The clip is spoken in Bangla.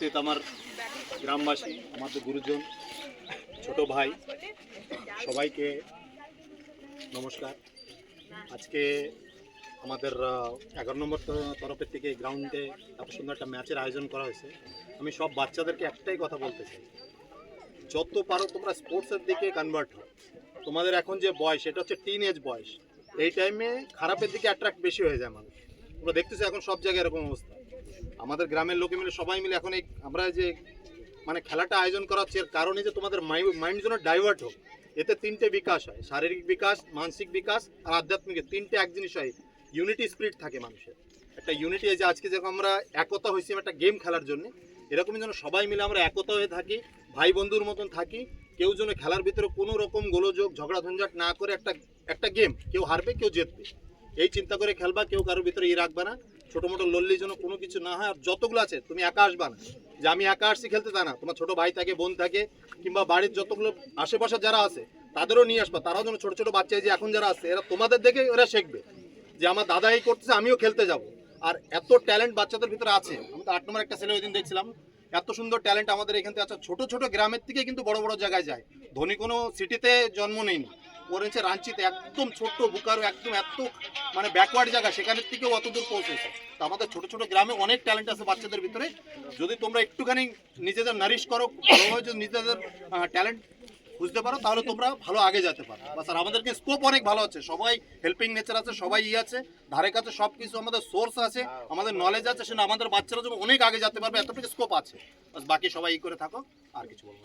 উপস্থিত আমার গ্রামবাসী, আমাদের গুরুজন, ছোট ভাই, সবাইকে নমস্কার। আজকে আমাদের 11 নম্বর তরফের থেকে গ্রাউন্ডে এত সুন্দর একটা ম্যাচের আয়োজন করা হয়েছে। আমি সব বাচ্চাদেরকে একটাই কথা বলতে চাই, যত পারো তোমরা স্পোর্টসের দিকে কনভার্ট হও। তোমাদের এখন যে বয়স, এটা হচ্ছে টিন এজ বয়স। এই টাইমে খারাপের দিকে অ্যাট্রাক্ট বেশি হয়ে যায় মানুষ। তোমরা দেখতেছো এখন সব জায়গায় এরকম অবস্থা। আমাদের গ্রামের লোকে মিলে সবাই মিলে এখন এই আমরা যে খেলাটা আয়োজন করা হচ্ছে, এর কারণে যে তোমাদের মাইন্ড যেন ডাইভার্ট হোক। এতে তিনটে বিকাশ হয়, শারীরিক বিকাশ, মানসিক বিকাশ আর আধ্যাত্মিক। তিনটে এক জিনিস হয়, ইউনিটি স্পিরিট থাকে মানুষের। একটা ইউনিটি, এই যে আজকে যখন আমরা একতা হয়েছি একটা গেম খেলার জন্য, এরকমই যেন সবাই মিলে আমরা একতা হয়ে থাকি, ভাই বন্ধুর মতন থাকি। কেউ যেন খেলার ভিতরে কোনো রকম গোলযোগ ঝগড়া ঝঞ্ঝাট না করে একটা গেম, কেউ হারবে কেউ জিতবে, এই চিন্তা করে খেলবা। কেউ কারোর ভিতরে রাখবা না, ছোটো মোটো লল্লি যেন কোনো কিছু না হয়। আর যতগুলো আছে তুমি একা আসবা না, যে আমি একা আসছি খেলতে, তা না। তোমার ছোটো ভাই থাকে, বোন থাকে, কিংবা বাড়ির যতগুলো আশেপাশে যারা আছে তাদেরও নিয়ে আসবা। তারাও যেন ছোটো ছোটো বাচ্চা যে এখন যারা আছে, এরা তোমাদের দেখে ওরা শিখবে যে আমার দাদা এই করতেছে, আমিও খেলতে যাব। আর এত ট্যালেন্ট বাচ্চাদের ভিতরে আছে। আমি তো 8 নম্বর একটা ছেলে ওই দিন দেখছিলাম, এত সুন্দর ট্যালেন্ট আমাদের এখান থেকে আছে। ছোটো ছোটো গ্রামের থেকে কিন্তু বড় বড় জায়গায় যায়। ধনী কোনো সিটিতে জন্ম নেয়নি, ওর হচ্ছে রাঞ্চিতে একদম ছোট্ট বুকারো, একদম এত ব্যাকওয়ার্ড জায়গা, সেখানের থেকেও অত দূর পৌঁছেছে। তো আমাদের ছোটো ছোটো গ্রামে অনেক ট্যালেন্ট আছে বাচ্চাদের ভিতরে। যদি তোমরা একটুখানি নিজেদের নারিশ করো, ভালোভাবে যদি নিজেদের ট্যালেন্ট বুঝতে পারো, তাহলে তোমরা ভালো আগে যেতে পারো। বা স্যার আমাদেরকে স্কোপ অনেক ভালো আছে, সবাই হেল্পিং নেচার আছে, সবাই আছে ধারে কাছে, সব কিছু আমাদের সোর্স আছে, আমাদের নলেজ আছে, সেটা আমাদের বাচ্চারা যেন অনেক আগে যেতে পারবে, এতটুকু স্কোপ আছে। বাস বাকি সবাই করে থাকো, আর কিছু বলবো।